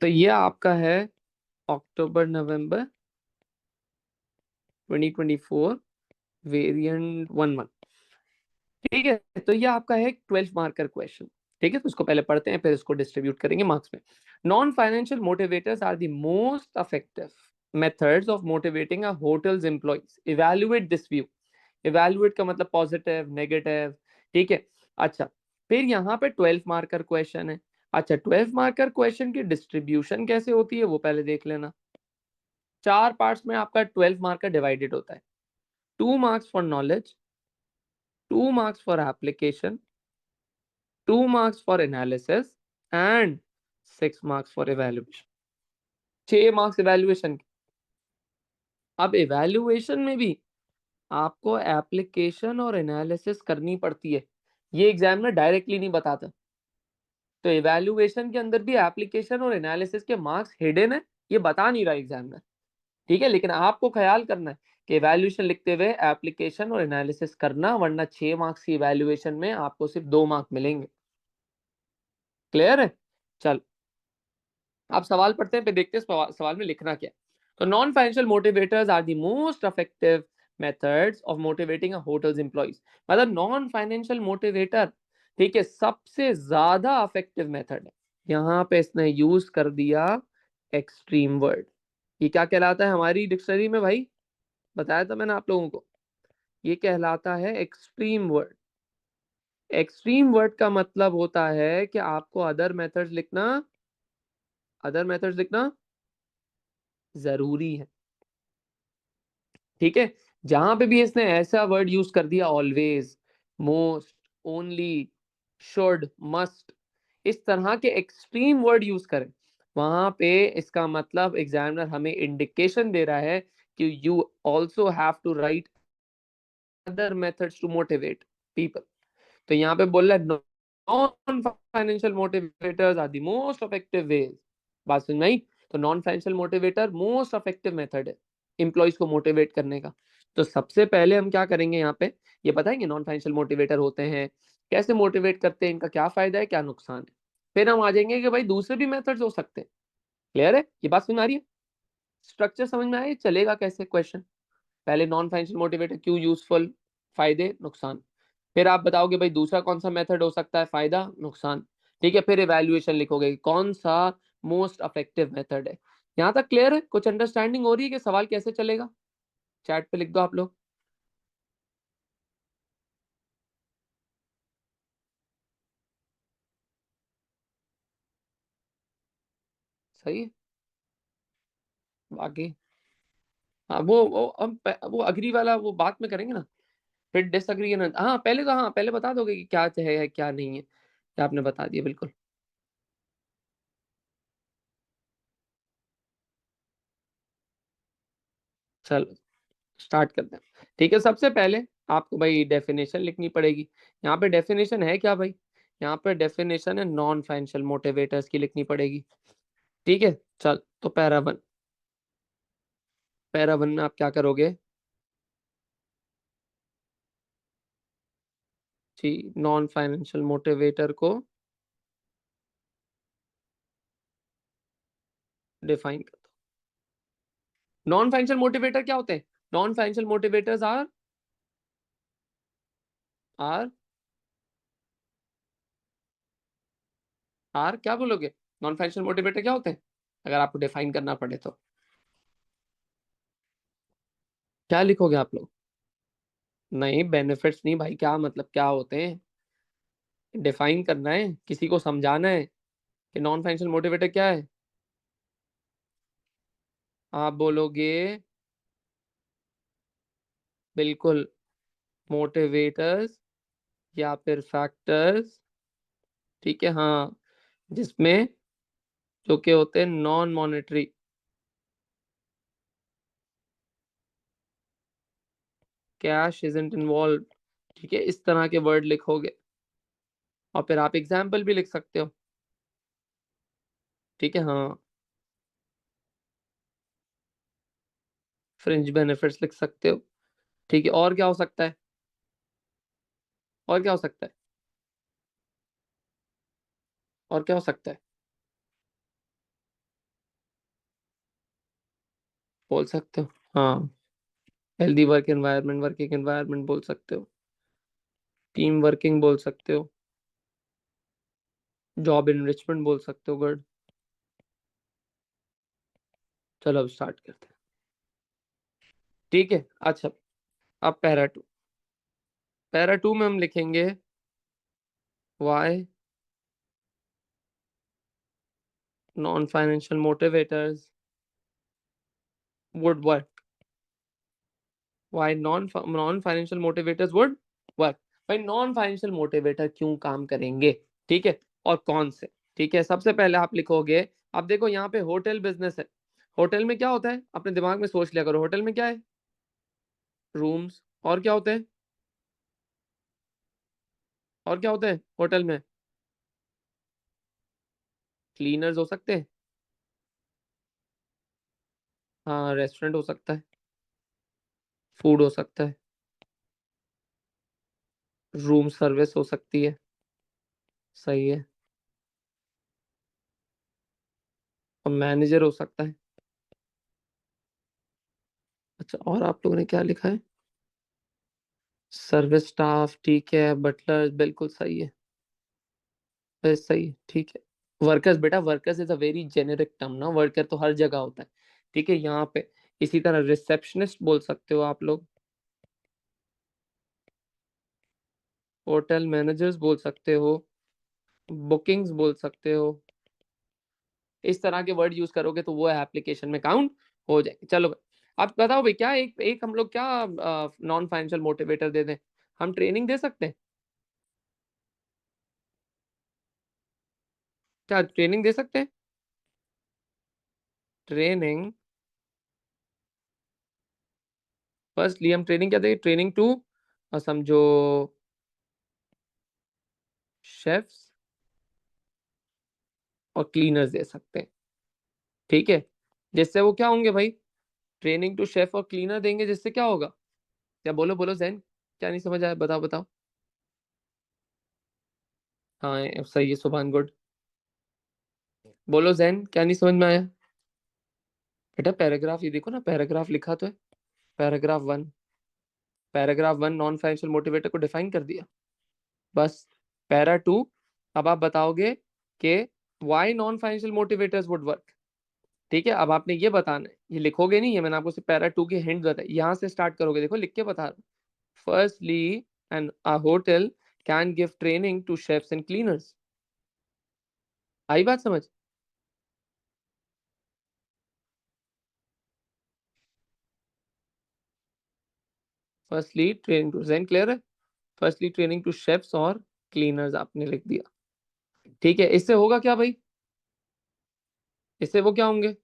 तो ये आपका है अक्टूबर नवंबर 2024 वेरिएंट 11। ठीक है, तो ये आपका है 12 मार्कर क्वेश्चन। ठीक है, तो इसको पहले पढ़ते हैं, फिर इसको डिस्ट्रीब्यूट करेंगे मार्क्स में। Non financial motivators are the most effective methods of motivating a hotels employees. Evaluate this view. Evaluate का मतलब पॉजिटिव, नेगेटिव। ठीक है, अच्छा, फिर यहाँ पे 12 मार्कर क्वेश्चन है। अच्छा, 12 मार्कर क्वेश्चन की डिस्ट्रीब्यूशन कैसे होती है वो पहले देख लेना। 4 पार्ट्स में आपका 12 मार्कर डिवाइडेड होता है। 2 marks for knowledge, 2 marks for application, 2 marks for analysis and 6 marks for evaluation। 6 marks evaluation के। अब इवेल्युएशन में भी आपको एप्लीकेशन और एनालिसिस करनी पड़ती है, ये एग्जामिनर डायरेक्टली नहीं बताता। तो इवेल्युएशन के अंदर भी एप्लीकेशन और एनालिसिस के मार्क्स हिडन है, ये बता नहीं रहा एग्जामिनर। ठीक है, लेकिन आपको ख्याल करना है कि इवेल्युएशन लिखते हुए एप्लीकेशन और एनालिसिस करना, वरना 6 मार्क्स की इवेल्युएशन में आपको सिर्फ 2 मार्क मिलेंगे। क्लियर है? चल, आप सवाल पढ़ते हैं, फिर देखते हैं सवाल में लिखना क्या। तो non financial motivators are the most effective methods of motivating a hotels employees. मतलब नॉन फाइनेंशियल मोटिवेटर, ठीक है, सबसे ज्यादा इफेक्टिव मेथड है। यहाँ पे इसने यूज कर दिया एक्सट्रीम वर्ड। ये क्या कहलाता है हमारी डिक्शनरी में भाई? बताया था मैंने आप लोगों को, ये कहलाता है एक्सट्रीम वर्ड। एक्सट्रीम वर्ड का मतलब होता है कि आपको अदर मेथड्स लिखना जरूरी है। ठीक है, जहां पे भी इसने ऐसा वर्ड यूज कर दिया, always, most, only, should, must, इस तरह के एक्सट्रीम वर्ड यूज करें, वहां पे इसका मतलब एग्जामिनर हमें इंडिकेशन दे रहा है कि you also have to write other methods to motivate people. तो यहाँ पे बोल रहा है non financial motivators are the most effective ways. बात समझ में आई? तो non financial motivator most effective method है एम्प्लॉइज को मोटिवेट करने का। तो सबसे पहले हम क्या करेंगे यहाँ पे, ये बताएंगे नॉन फाइनेंशियल मोटिवेटर होते हैं, कैसे मोटिवेट करते हैं, इनका क्या फायदा है, क्या नुकसान है। फिर हम आ जाएंगे कि भाई दूसरे भी मेथड्स हो सकते हैं। क्लियर है? ये बात समझ में आ रही है? स्ट्रक्चर समझ में आया? चलेगा कैसे क्वेश्चन? पहले नॉन फाइनेंशियल मोटिवेटर क्यों यूजफुल, फायदे, नुकसान। फिर आप बताओगे भाई दूसरा कौन सा मेथड हो सकता है, फायदा, नुकसान। ठीक है, फिर इवैल्यूएशन लिखोगे कौन सा मोस्ट इफेक्टिव मेथड है। यहां तक क्लियर है? कुछ अंडरस्टैंडिंग हो रही है कि सवाल कैसे चलेगा? चैट पे लिख दो आप लोग। सही है? बाकी हाँ, वो हम वो अग्री वाला वो बात में करेंगे ना, फिर डिसअग्री ना। हाँ पहले तो, हाँ पहले बता दोगे कि क्या है क्या नहीं है, क्या आपने बता दिया बिल्कुल। चलो स्टार्ट करते हैं। ठीक है, सबसे पहले आपको भाई डेफिनेशन लिखनी पड़ेगी। यहाँ पे डेफिनेशन है क्या भाई? यहाँ पे डेफिनेशन है नॉन फाइनेंशियल मोटिवेटर्स की, लिखनी पड़ेगी। ठीक है, चल तो पैरा वन में आप क्या करोगे जी? नॉन फाइनेंशियल मोटिवेटर को डिफाइन कर दो। नॉन फाइनेंशियल मोटिवेटर क्या होते हैं? Non financial motivators are are क्या बोलोगे? नॉन फाइनेंशियल मोटिवेटर क्या होते हैं अगर आपको डिफाइन करना पड़े तो? क्या लिखोगे आप लोग? नहीं, बेनिफिट्स नहीं भाई, क्या मतलब क्या होते हैं? डिफाइन करना है, किसी को समझाना है कि नॉन फाइनेंशियल मोटिवेटर क्या है। आप बोलोगे बिल्कुल, मोटिवेटर्स या फिर फैक्टर्स, ठीक है, हाँ, जिसमें जो के होते हैं non monetary, cash isn't involve. ठीक है, इस तरह के वर्ड लिखोगे और फिर आप एग्जाम्पल भी लिख सकते हो। ठीक है, हाँ, फ्रिंज बेनिफिट्स लिख सकते हो। ठीक है, और क्या हो सकता है? और क्या हो सकता है? और क्या हो सकता है? बोल सकते हो। हाँ, हेल्दी वर्किंग एनवायरनमेंट बोल सकते हो, टीम वर्किंग बोल सकते हो, जॉब इनरिचमेंट बोल सकते हो। गुड। चलो अब स्टार्ट करते हैं। ठीक है, अच्छा। अब पैरा टू में हम लिखेंगे why non financial motivators would work. Why non financial motivators would work. भाई नॉन फाइनेंशियल मोटिवेटर क्यों काम करेंगे, ठीक है, और कौन से। ठीक है, सबसे पहले आप लिखोगे, अब देखो यहाँ पे होटल बिजनेस है। होटल में क्या होता है, अपने दिमाग में सोच लिया करो, होटल में क्या है, रूम्स। और क्या होते हैं, और क्या होते हैं होटल में, क्लीनर्स हो सकते हैं। हाँ, रेस्टोरेंट हो सकता है, फूड हो सकता है, रूम सर्विस हो सकती है। सही है। और मैनेजर हो सकता है। अच्छा, और आप लोगों ने क्या लिखा है, सर्विस स्टाफ, ठीक है, बटलर, बिल्कुल सही है। सही है, ठीक है। वर्कर्स, बेटा workers is a very generic term ना, वर्कर तो हर जगह होता है। ठीक है, यहाँ पे इसी तरह रिसेप्शनिस्ट बोल सकते हो आप लोग, होटल मैनेजर्स बोल सकते हो, बुकिंग्स बोल सकते हो। इस तरह के वर्ड यूज करोगे तो वो एप्लीकेशन में काउंट हो जाएंगे। चलो भाई, आप बताओ भाई, क्या एक एक हम लोग क्या नॉन फाइनेंशियल मोटिवेटर दे दें, हम ट्रेनिंग दे सकते हैं, क्या ट्रेनिंग दे सकते हैं। ट्रेनिंग, फर्स्टली हम ट्रेनिंग क्या देंगे, ट्रेनिंग टू, समझो, शेफ्स और क्लीनर्स दे सकते हैं। ठीक है, जिससे वो क्या होंगे भाई, ट्रेनिंग टू शेफ और क्लीनर देंगे, जिससे क्या होगा, क्या, बोलो बोलो जैन, क्या नहीं समझ आया, बताओ बताओ। हाँ सही है सुभान, गुड। बोलो जैन, क्या नहीं समझ में आया। बेटा पैराग्राफ ये देखो ना, पैराग्राफ लिखा तो है, paragraph 1, paragraph 1 non financial motivator को डिफाइन कर दिया, बस। पैरा 2, अब आप बताओगे कि why non financial motivators would work. ठीक है, अब आपने ये बताना है, ये लिखोगे नहीं है, मैंने आपको सिर्फ पैरा 2 के हिंट बताई, यहाँ से स्टार्ट करोगे, देखो लिख के बता रहा हूँ। Firstly an a hotel can give training to chefs and cleaners. आई बात समझ। फर्स्टली ट्रेनिंग टू, जैन क्लियर है, फर्स्टली ट्रेनिंग टू शेफ्स और क्लीनर्स आपने लिख दिया। ठीक है, इससे होगा क्या भाई, इससे वो क्या होंगे,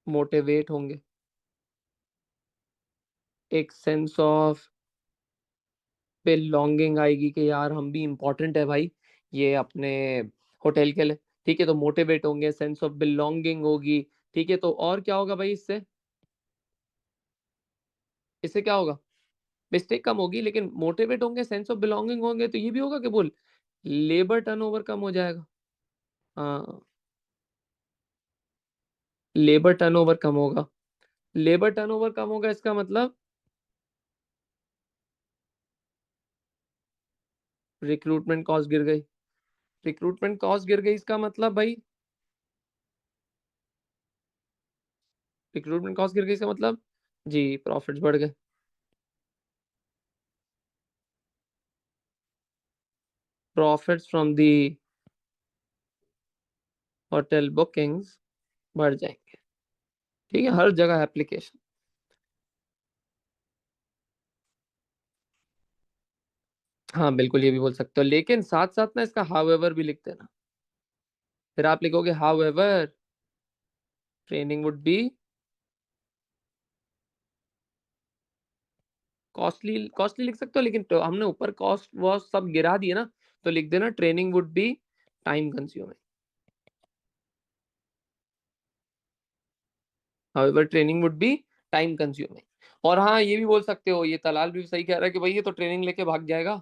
मोटिवेट होंगे, एक सेंस ऑफ बिलोंगिंग आएगी कि यार हम भी इम्पोर्टेंट है भाई, ये अपने होटल के लिए। ठीक है, तो मोटिवेट होंगे, सेंस ऑफ बिलोंगिंग होगी। ठीक है, तो और क्या होगा भाई, इससे इससे क्या होगा, मिस्टेक कम होगी, लेकिन मोटिवेट होंगे, सेंस ऑफ बिलोंगिंग होंगे, तो ये भी होगा कि बोल, लेबर टर्नओवर कम हो जाएगा। हाँ, लेबर टर्नओवर कम होगा, लेबर टर्नओवर कम होगा, इसका मतलब रिक्रूटमेंट कॉस्ट गिर गई, रिक्रूटमेंट कॉस्ट गिर गई, इसका मतलब भाई, रिक्रूटमेंट कॉस्ट गिर गई इसका मतलब, जी प्रॉफिट्स बढ़ गए, profits from the hotel bookings बढ़ जाएंगे। ठीक है, हर जगह एप्लीकेशन। हाँ बिल्कुल, ये भी बोल सकते हो, लेकिन साथ साथ ना इसका हाउ एवर भी लिख देना। फिर आप लिखोगे how ever training would be costly, costly लिख सकते हो, लेकिन तो हमने ऊपर कॉस्ट वॉस्ट सब गिरा दिए ना, तो लिख देना training would be time consuming. However training would be time consuming. और हाँ, ये भी बोल सकते हो, ये तलाल भी सही कह रहा है कि भाई ये तो ट्रेनिंग लेके भाग जाएगा,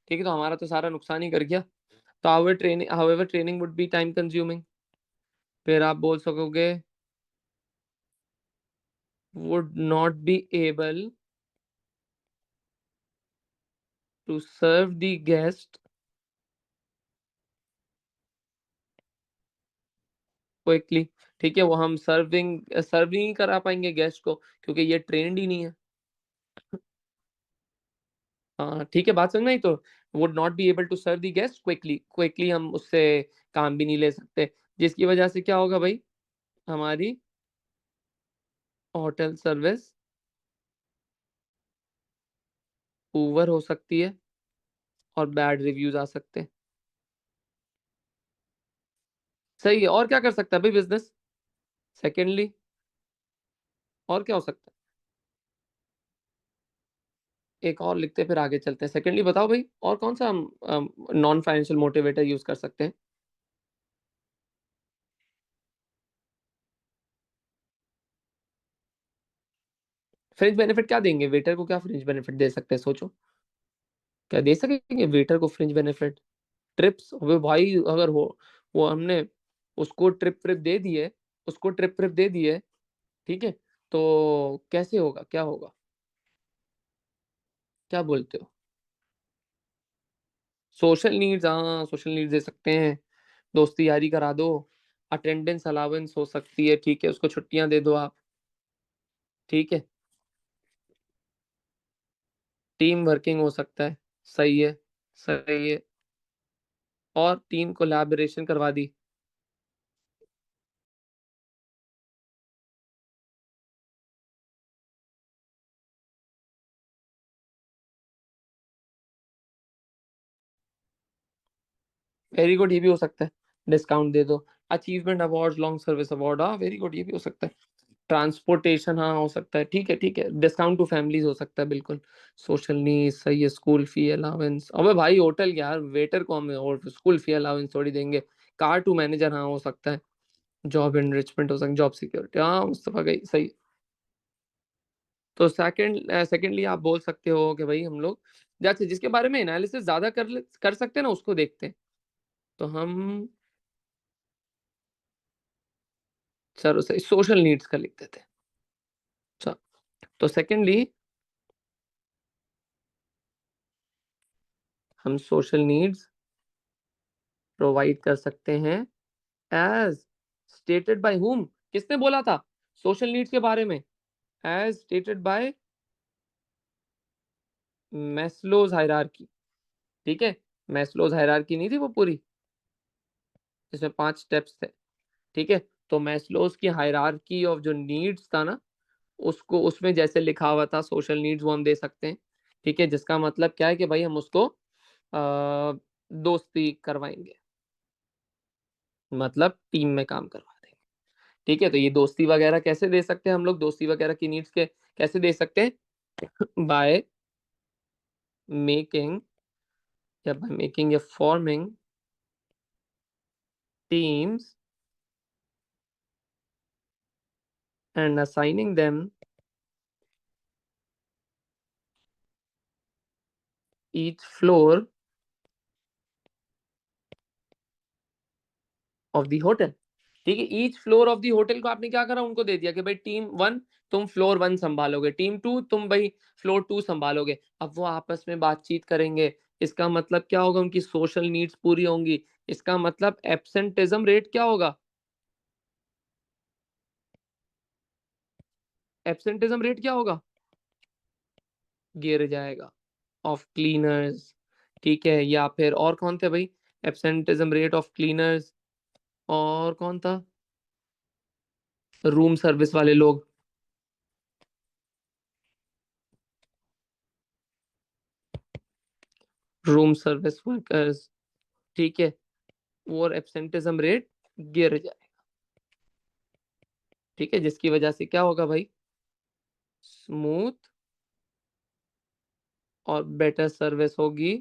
ठीक है, तो हमारा तो सारा नुकसान ही कर गया। तो however training would be time consuming. फिर आप बोल सकोगे would not be able to serve the guest quickly. ठीक है, वो हम सर्व नहीं करा पाएंगे गेस्ट को, क्योंकि ये ट्रेंड ही नहीं है। हाँ ठीक है, बात समझ में आई। तो would not be able to serve the guest quickly, quickly हम उससे काम भी नहीं ले सकते, जिसकी वजह से क्या होगा भाई, हमारी होटल सर्विस पुअर हो सकती है और बैड रिव्यूज आ सकते हैं। सही है, और क्या कर सकता है भाई बिजनेस? सेकेंडली, और क्या हो सकता है? एक और लिखते हैं, फिर आगे चलते हैं। सेकेंडली बताओ भाई, और कौन सा हम नॉन फाइनेंशियल मोटिवेटर यूज कर सकते हैं? फ्रिंज बेनिफिट क्या देंगे वेटर को? क्या फ्रिंज बेनिफिट दे सकते हैं, सोचो। क्या दे सकेंगे वेटर को फ्रिंज बेनिफिट? ट्रिप्स, अबे भाई अगर हो, वो हमने उसको ट्रिप ट्रिप दे दिए, उसको ट्रिप ट्रिप दे दिए, ठीक है, तो कैसे होगा, क्या होगा? क्या बोलते हो? सोशल नीड्स, हाँ सोशल नीड्स दे सकते हैं। दोस्ती यारी करा दो, अटेंडेंस अलाउंस हो सकती है, ठीक है, उसको छुट्टियां दे दो आप। ठीक है, टीम वर्किंग हो सकता है। सही है, सही है। और टीम कोलैबोरेशन करवा दी। वेरी गुड, ये भी हो सकता है। डिस्काउंट दे दो। Achievement award, long service award, हाँ वेरी गुड, ये भी हो सकता है। ट्रांसपोर्टेशन, हाँ हो सकता है, ठीक है ठीक है। डिस्काउंट टू फैमिलीज हो सकता है, बिल्कुल। सोशल नीड, सही है। स्कूल फी अलाउंस, अबे भाई होटल यार, वेटर को हम और स्कूल फी अलाउंस थोड़ी देंगे। कार टू मैनेजर, हाँ हो सकता है। जॉब एनरिचमेंट हो सकता है, जॉब सिक्योरिटी, हाँ मुस्तफा गई, सही। तो सेकंडली आप बोल सकते हो कि भाई हम लोग जैसे जिसके बारे में एनालिसिस ज्यादा कर सकते हैं ना, उसको देखते हैं। तो हम, चलो सही, सोशल नीड्स का लिख देते हैं। अच्छा, तो सेकंडली हम सोशल नीड्स प्रोवाइड कर सकते हैं, एज स्टेटेड बाय whom? किसने बोला था सोशल नीड्स के बारे में? As stated by Maslow's hierarchy. ठीक है, मैस्लोज हायरार्की नहीं थी वो पूरी, जिसमें 5 स्टेप्स थे। ठीक है, तो मैस्लोज की हायरार्की ऑफ जो नीड्स था ना, उसको उसमें जैसे लिखा हुआ था सोशल नीड्स, वो हम दे सकते हैं। ठीक है, जिसका मतलब क्या है कि भाई हम उसको दोस्ती करवाएंगे, मतलब टीम में काम करवा देंगे। ठीक है, तो ये दोस्ती वगैरह कैसे दे सकते हैं हम लोग, दोस्ती वगैरह की नीड्स के कैसे दे सकते हैं? बाय मेकिंग, या बाय मेकिंग या forming teams and assigning them each floor of the hotel. ठीक है, each floor of the hotel को आपने क्या करा, उनको दे दिया कि भाई टीम वन तुम फ्लोर वन संभालोगे, टीम टू तुम भाई फ्लोर टू संभालोगे। अब वो आपस में बातचीत करेंगे, इसका मतलब क्या होगा, उनकी सोशल नीड्स पूरी होंगी। इसका मतलब एब्सेंटिज्म रेट क्या होगा? एब्सेंटिज्म रेट क्या होगा? गिर जाएगा। ऑफ क्लीनर्स, ठीक है, या फिर और कौन थे भाई? एब्सेंटिज्म रेट ऑफ क्लीनर्स, और कौन था? रूम सर्विस वाले लोग, रूम सर्विस वर्कर्स। ठीक है, और एब्सेंटिज्म रेट गिर जाए। ठीक है, जिसकी वजह से क्या होगा भाई, स्मूथ और बेटर सर्विस होगी,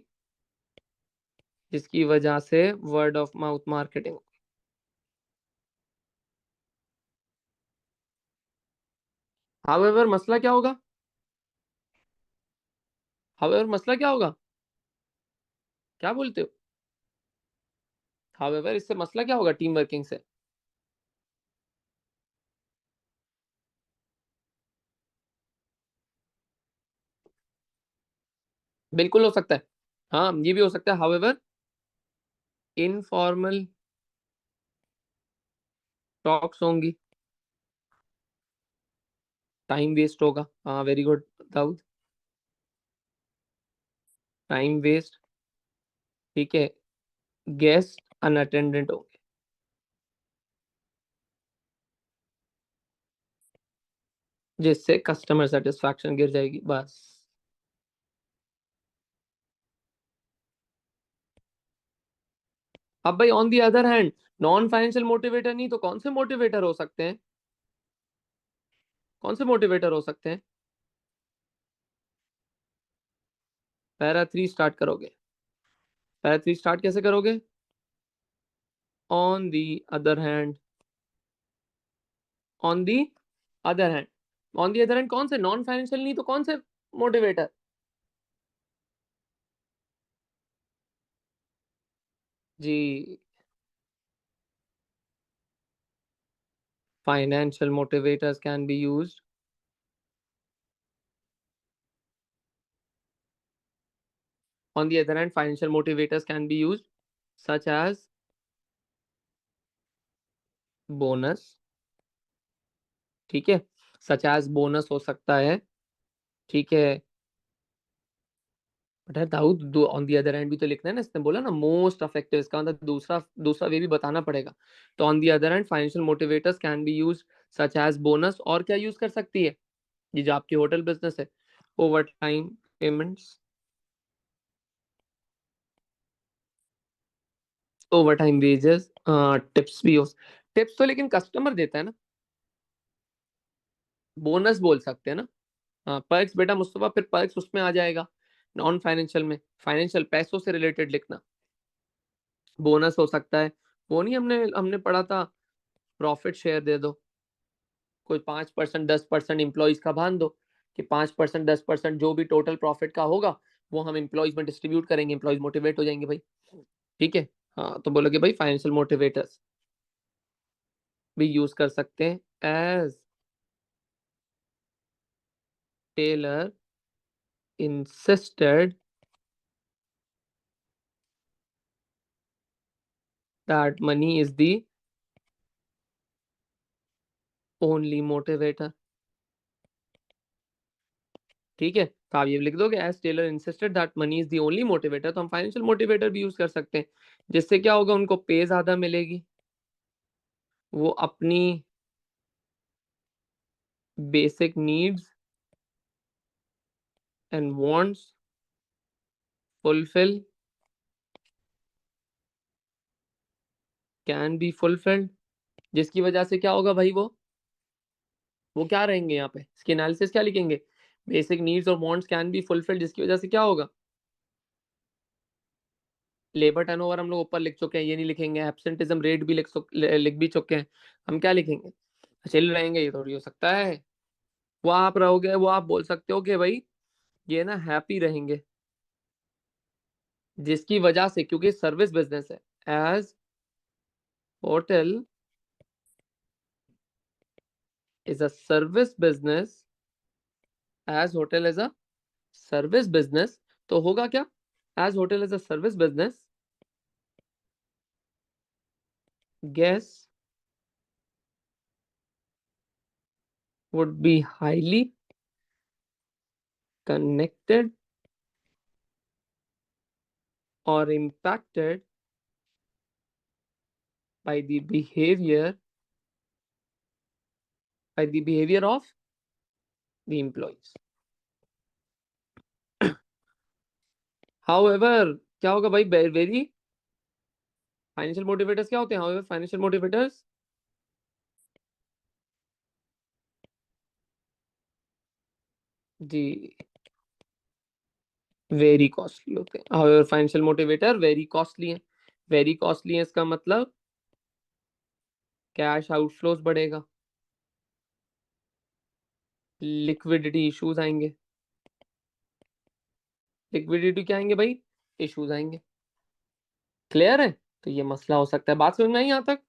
जिसकी वजह से word of mouth marketing. However मसला क्या होगा? हाउएवर मसला क्या होगा? क्या बोलते हो? हाउएवर इससे मसला क्या होगा टीम वर्किंग से? बिल्कुल हो सकता है। हाँ, ये भी हो सकता है। हाउएवर इनफॉर्मल टॉक्स होंगी, टाइम वेस्ट होगा। हाँ, very good Dawood. Time waste, ठीक है। गेस्ट अनअटेंडेंट होंगे, जिससे कस्टमर सेटिस्फैक्शन गिर जाएगी, बस। अब भाई on the other hand, non financial motivator नहीं तो कौन से मोटिवेटर हो सकते हैं? कौन से मोटिवेटर हो सकते हैं? पैरा थ्री स्टार्ट करोगे? पैरा थ्री स्टार्ट कैसे करोगे? On the other hand, on the other hand. On the other hand कौन से? नॉन फाइनेंशियल नहीं तो कौन से मोटिवेटर? जी, financial motivators can be used. On the other hand, financial motivators can be used, such as bonus, ठीक है। सच as bonus हो सकता है, ठीक है। बट यार Dawood, on the other hand भी तो लिखना है ना, इसने बोला ना मोस्ट इफेक्टिव, इसका मतलब दूसरा दूसरा वे भी बताना पड़ेगा। तो on the other hand financial motivators can be use such as bonus, और क्या यूज कर सकती है ये जो आपकी होटल बिजनेस है? Over time payments, over time wages, tips भी हो। टिप्स तो लेकिन कस्टमर देता है ना, बोनस बोल सकते हैं ना। हाँ, पर्क्स बेटा मुस्तफा, फिर पर्क्स उसमें आ जाएगा, नॉन फाइनेंशियल में। फाइनेंशियल पैसों से रिलेटेड लिखना। बोनस हो सकता है, वो नहीं हमने हमने पढ़ा था, प्रॉफिट शेयर दे दो, कोई 5% 10% इंप्लॉइज का बांध दो, कि 5% 10% जो भी टोटल प्रॉफिट का होगा वो हम इंप्लॉइज में डिस्ट्रीब्यूट करेंगे, इंप्लॉइज मोटिवेट हो जाएंगे भाई। ठीक है। हाँ, तो बोलोगे भाई फाइनेंशियल मोटिवेटर्स भी यूज कर सकते हैं as Taylor insisted that money is the only motivator। ठीक है, तो आप ये लिख दोगे as Taylor insisted that money is the only motivator, तो हम फाइनेंशियल मोटिवेटर भी यूज कर सकते हैं। जिससे क्या होगा, उनको पे ज्यादा मिलेगी, वो अपनी basic needs and wants fulfil, can be fulfilled. जिसकी वजह से क्या होगा भाई, वो क्या रहेंगे यहाँ पे, इसकी एनालिसिस क्या लिखेंगे? बेसिक नीड्स और वांट्स कैन बी फुलफिल्ड, जिसकी वजह से क्या होगा? लेबर टर्नओवर हम लोग ऊपर लिख चुके हैं, ये नहीं लिखेंगे। एब्सेंटिज्म रेट भी लिख भी चुके हैं। हम क्या लिखेंगे? चिल रहेंगे, ये थोड़ी हो सकता है। वो आप रहोगे, वो आप बोल सकते हो कि भाई ये ना हैप्पी रहेंगे, जिसकी वजह से, क्योंकि सर्विस बिजनेस है, as hotel is a service business, as hotel is a service business, तो होगा क्या? As hotel is a service business, guess would be highly connected or impacted by the behavior, by the behavior of the employees। However, क्या होगा भाई, very financial motivators क्या होते हैं? However financial motivators जी very costly होते हैं। However financial motivator very costly है। Very costly है इसका मतलब कैश आउटफ्लोज बढ़ेगा, लिक्विडिटी इश्यूज आएंगे। लिक्विडिटी क्या आएंगे भाई? इश्यूज आएंगे। क्लियर है? तो ये मसला हो सकता है। बात समझ में आई यहाँ तक?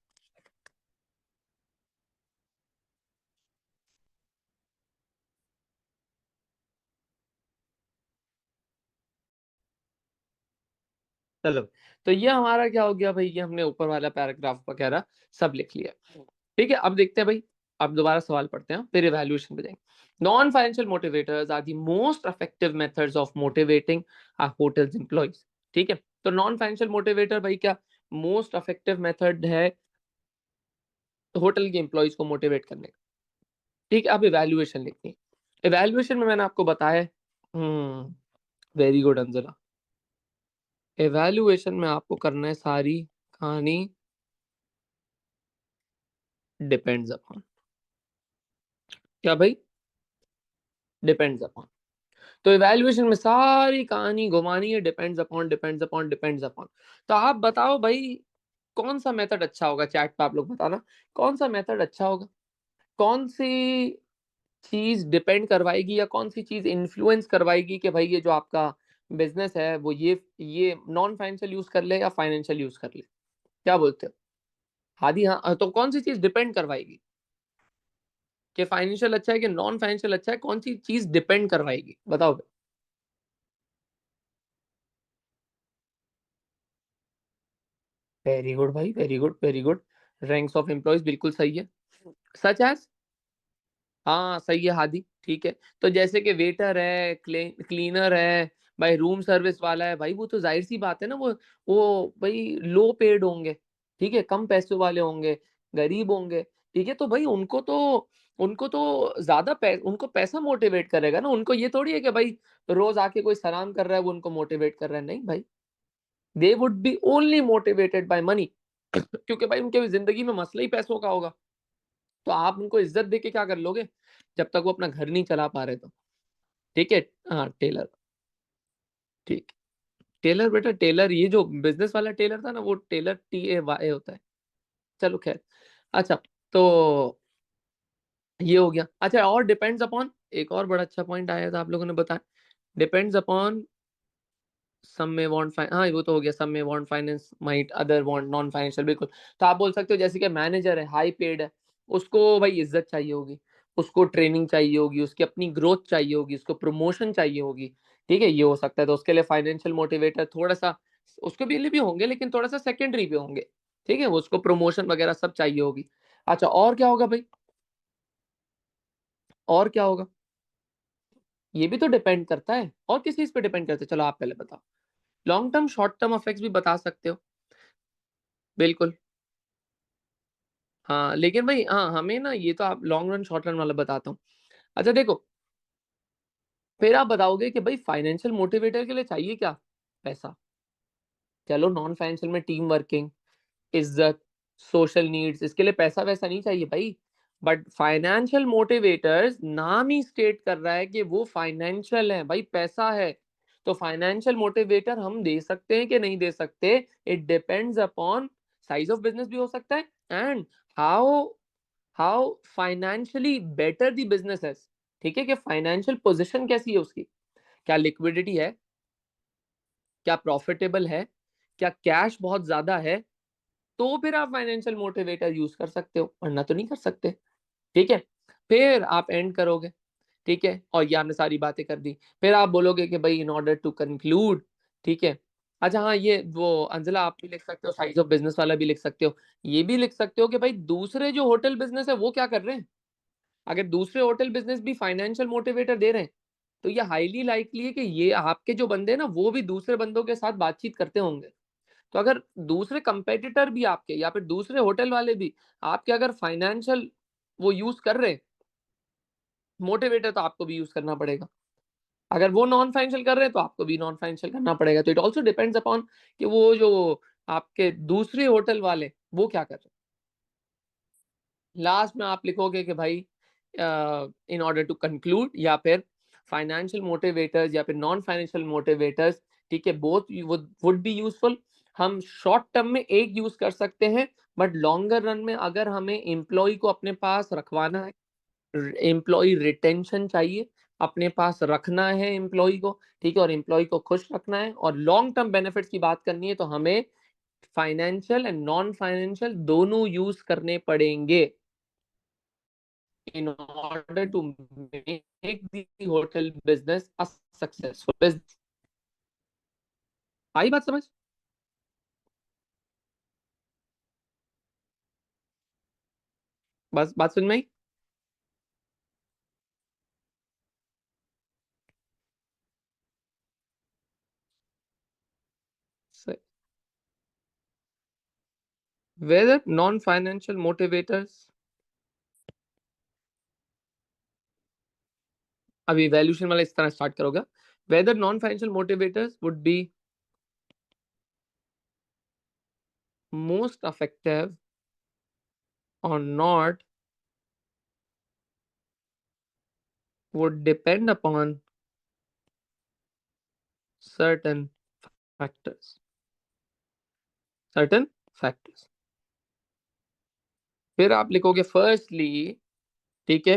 चलो, तो ये हमारा क्या हो गया भाई, ये हमने ऊपर वाला पैराग्राफ वगैरह सब लिख लिया। ठीक है, अब देखते हैं भाई, अब दोबारा सवाल पढ़ते हैं, फिर इवैल्यूएशन पे जाएंगे। Non financial motivators are the most effective methods of motivating our hotels employees. ठीक है, तो नॉन फाइनेंशियल मोटिवेटर भाई क्या मोस्ट इफेक्टिव मेथड है होटल के एम्प्लॉइज को मोटिवेट करने का। ठीक है, अब इवैल्यूएशन लिखनी है। इवैल्यूएशन में मैंने आपको बताया, वेरी गुड अंजना, इवैल्यूएशन में आपको करना है सारी कहानी डिपेंड्स अपॉन। क्या भाई? Depends upon. तो इवैल्यूएशन में सारी कहानी घुमानी है depends upon, depends upon, depends upon. तो आप बताओ भाई, कौन सा मेथड अच्छा होगा, चैट पे आप लोग बताना कौन सा मेथड अच्छा होगा, कौन सी चीज डिपेंड करवाएगी या कौन सी चीज इन्फ्लुएंस करवाएगी कि भाई ये जो आपका बिजनेस है वो ये नॉन फाइनेंशियल यूज कर ले या फाइनेंशियल यूज कर ले। क्या बोलते हो? हादी हाँ, तो कौन सी चीज डिपेंड करवाएगी कि फाइनेंशियल अच्छा है कि नॉन फाइनेंशियल अच्छा है, कौन सी चीज डिपेंड करवाएगी, बताओ भाई। वेरी गुड भाई, very good, very good. Ranks of employees बिल्कुल सही है। सच एज, हाँ सही है हादी, ठीक है। तो जैसे कि वेटर है, क्लीनर है, भाई रूम सर्विस वाला है, भाई वो तो जाहिर सी बात है ना, वो भाई लो पेड होंगे, ठीक है, कम पैसों वाले होंगे, गरीब होंगे। ठीक है, तो भाई उनको तो ज्यादा उनको पैसा मोटिवेट करेगा ना, उनको ये थोड़ी है कि भाई रोज आके कोई सलाम कर रहा है वो उनको मोटिवेट कर रहा है, नहीं भाई। They would be only motivated by money क्योंकि भाई उनके जिंदगी में मसला ही पैसों का होगा। तो आप उनको इज्जत देके क्या कर लोगे जब तक वो अपना घर नहीं चला पा रहे तो। ठीक है, हाँ टेलर, ठीक। टेलर बेटा, टेलर ये जो बिजनेस वाला टेलर था ना, वो टेलर TAY होता है। चलो खैर, अच्छा, तो ये हो गया। अच्छा, और डिपेंड्स अपॉन, एक और बड़ा अच्छा पॉइंट आया था आप लोगों ने बताया, डिपेंड्स अपॉन सम में वांट हाँ वो तो हो गया, सम में want finance might other want non financial, बिल्कुल। तो आप बोल सकते हो जैसे कि मैनेजर है, हाई पेड है, उसको भाई इज्जत चाहिए होगी, उसको ट्रेनिंग चाहिए होगी, उसकी अपनी ग्रोथ चाहिए होगी, उसको प्रमोशन चाहिए होगी। ठीक है, ये हो सकता है, तो उसके लिए फाइनेंशियल मोटिवेटर थोड़ा सा उसको भी होंगे, लेकिन थोड़ा सा सेकेंडरी पे होंगे। ठीक है, उसको प्रमोशन वगैरह सब चाहिए होगी। अच्छा, और क्या होगा भाई, और क्या होगा? ये भी तो डिपेंड करता है, और किस चीज पे डिपेंड करता है, चलो आप पहले बताओ। Long term short term effects भी बता सकते हो, बिल्कुल। हाँ लेकिन भाई, हाँ हमें ना, ये तो आप लॉन्ग रन शॉर्ट रन वाला बताता हूँ। अच्छा देखो, फिर आप बताओगे कि भाई फाइनेंशियल मोटिवेटर के लिए चाहिए क्या? पैसा। चलो, नॉन फाइनेंशियल में टीम वर्किंग, इज्जत, सोशल नीड्स, इसके लिए पैसा वैसा नहीं चाहिए भाई। बट फाइनेंशियल मोटिवेटर्स नाम ही स्टेट कर रहा है कि वो फाइनेंशियल है भाई, पैसा है। तो फाइनेंशियल मोटिवेटर हम दे सकते हैं कि नहीं दे सकते, it depends upon size of business भी हो सकता है, and how how financially better the business है। ठीक है, कि फाइनेंशियल पोजीशन कैसी है उसकी, क्या लिक्विडिटी है, क्या प्रॉफिटेबल है, क्या कैश बहुत ज्यादा है, तो फिर आप फाइनेंशियल मोटिवेटर यूज कर सकते हो, वरना तो नहीं कर सकते। ठीक है, फिर आप एंड करोगे। ठीक है, और ये आपने सारी बातें कर दी, फिर आप बोलोगे कि भाई इन ऑर्डर टू कंक्लूड। ठीक है, अच्छा हाँ, ये वो अंजला आप भी लिख सकते हो, साइज ऑफ बिजनेस वाला भी लिख सकते हो। ये भी लिख सकते हो कि भाई दूसरे जो होटल बिजनेस है वो क्या कर रहे हैं। अगर दूसरे होटल बिजनेस भी फाइनेंशियल मोटिवेटर दे रहे हैं, तो ये हाईली लाइकली है कि ये आपके जो बंदे हैं ना, वो भी दूसरे बंदों के साथ बातचीत करते होंगे। तो अगर दूसरे कंपेटिटर भी आपके या फिर दूसरे होटल वाले भी आपके अगर फाइनेंशियल वो यूज कर रहे हैं मोटिवेटर, तो आपको भी यूज करना पड़ेगा। अगर वो नॉन फाइनेंशियल कर रहे हैं तो आपको भी नॉन फाइनेंशियल करना पड़ेगा। तो इट ऑल्सो डिपेंड्स अपॉन कि वो जो आपके दूसरे होटल वाले वो क्या कर रहे हैं। लास्ट में आप लिखोगे कि भाई इन ऑर्डर टू कंक्लूड, या फिर फाइनेंशियल मोटिवेटर्स या फिर नॉन फाइनेंशियल मोटिवेटर्स, ठीक है, बोथ वुड बी यूजफुल। हम शॉर्ट टर्म में एक यूज कर सकते हैं, बट लॉन्गर रन में अगर हमें एम्प्लॉय को अपने पास रखवाना है, एम्प्लॉय रिटेंशन चाहिए, अपने पास रखना है एम्प्लॉय को, ठीक है, और एम्प्लॉय को खुश रखना है और लॉन्ग टर्म बेनिफिट्स की बात करनी है, तो हमें फाइनेंशियल एंड नॉन फाइनेंशियल दोनों यूज करने पड़ेंगे in order to make the hotel business a successful business। आई बात समझ? बस बात समझ में आई? वेदर नॉन फाइनेंशियल मोटिवेटर्स, अभी वैल्यूशन वाला इस तरह स्टार्ट करोगे, whether non financial motivators would be most effective or not would depend upon certain factors, certain factors। फिर आप लिखोगे फर्स्टली, ठीक है,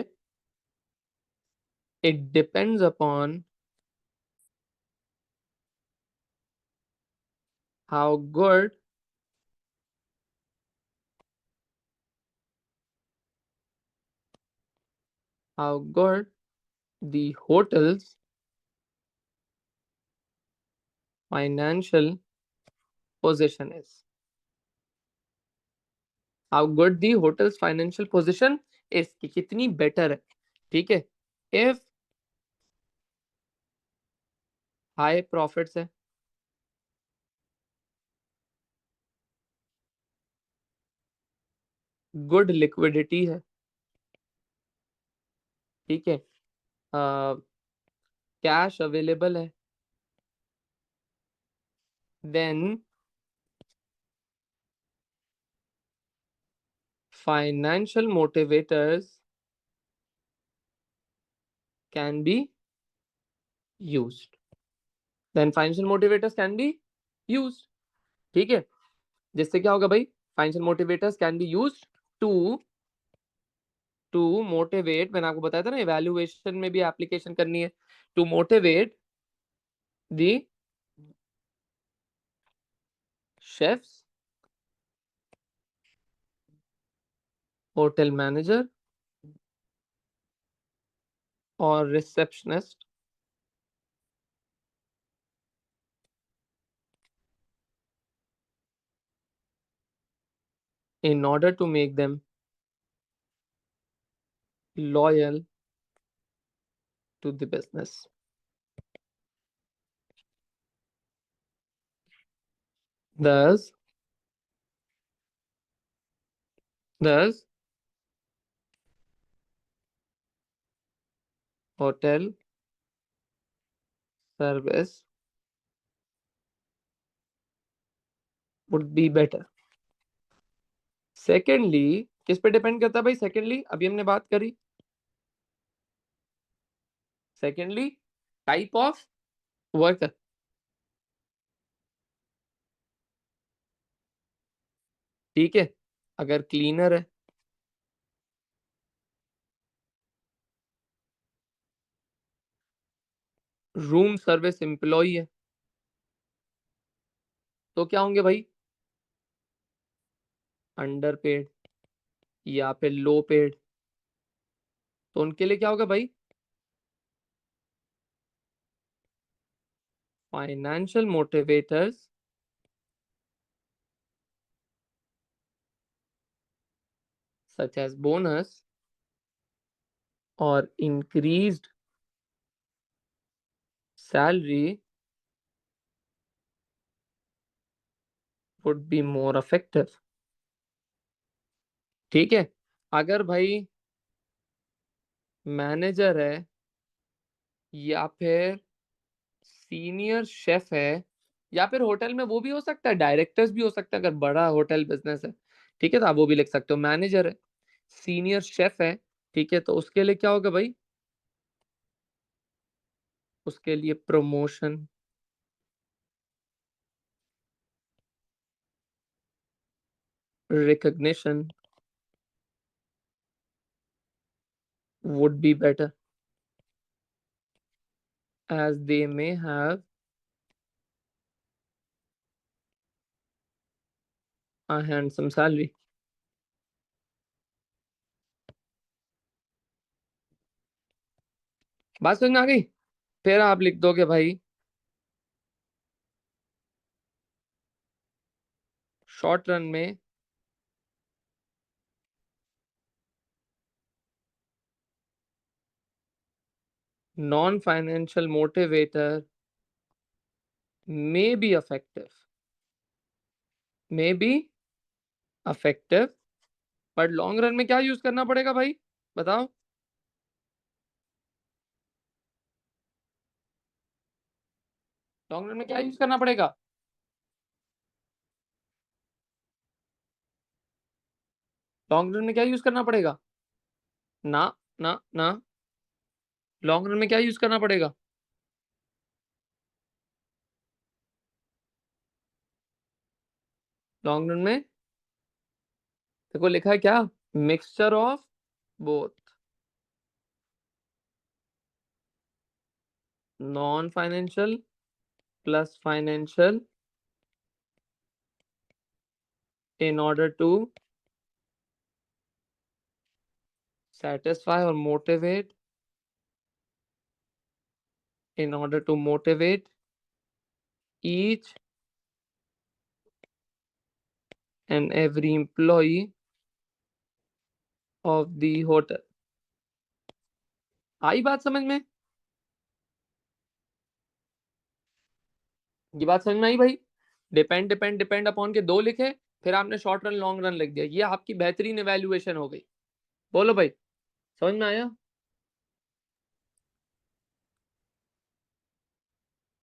it depends upon how good how good the hotel's financial position is, how good the hotel's financial position is, कि कितनी better है, ठीक है। इफ हाई प्रॉफिट्स है, गुड लिक्विडिटी है, ठीक है, कैश अवेलेबल है, then financial motivators can be used, then financial motivators can be used, ठीक है। जिससे क्या होगा भाई, financial motivators can be used to to motivate, मैंने आपको बताया था ना इवैल्यूएशन में भी एप्लीकेशन करनी है, to motivate the chefs, hotel manager और receptionist in order to make them loyal to the business। Thus, thus hotel service would be better। Secondly, किस पे डिपेंड करता है भाई, सेकेंडली अभी हमने बात करी, सेकेंडली टाइप ऑफ वर्कर, ठीक है। अगर क्लीनर है, रूम सर्विस एम्प्लॉय है, तो क्या होंगे भाई, अंडर पेड या फिर लो पेड, तो उनके लिए क्या होगा भाई, financial motivators such as bonus और increased salary would be more effective, ठीक है। अगर भाई मैनेजर है या फिर सीनियर शेफ है, या फिर होटल में वो भी हो सकता है, डायरेक्टर्स भी हो सकता है अगर बड़ा होटल बिजनेस है, ठीक है, तो आप वो भी लिख सकते हो। मैनेजर है, सीनियर शेफ है, ठीक है, तो उसके लिए क्या होगा भाई, उसके लिए promotion, recognition would be better as they may have a handsome salary। बात समझ में आ गई? फिर आप लिख दोगे भाई शॉर्ट रन में non financial motivator may be affective, may be affective, but long run में क्या यूज करना पड़ेगा भाई, बताओ। लॉन्ग रन में क्या यूज करना पड़ेगा? लॉन्ग रन में क्या यूज करना पड़ेगा? ना ना ना, लॉन्ग रन में क्या यूज करना पड़ेगा? लॉन्ग रन में देखो लिखा है क्या, mixture of both, non financial plus financial in order to satisfy or motivate, in order to motivate each and every employee of the hotel। आई बात समझ में? ये बात समझ में आई भाई? डिपेंड डिपेंड डिपेंड अपॉन के दो लिखे, फिर आपने शॉर्ट रन लॉन्ग रन लिख दिया, ये आपकी बेहतरीन इवेल्युएशन हो गई। बोलो भाई, समझ में आया?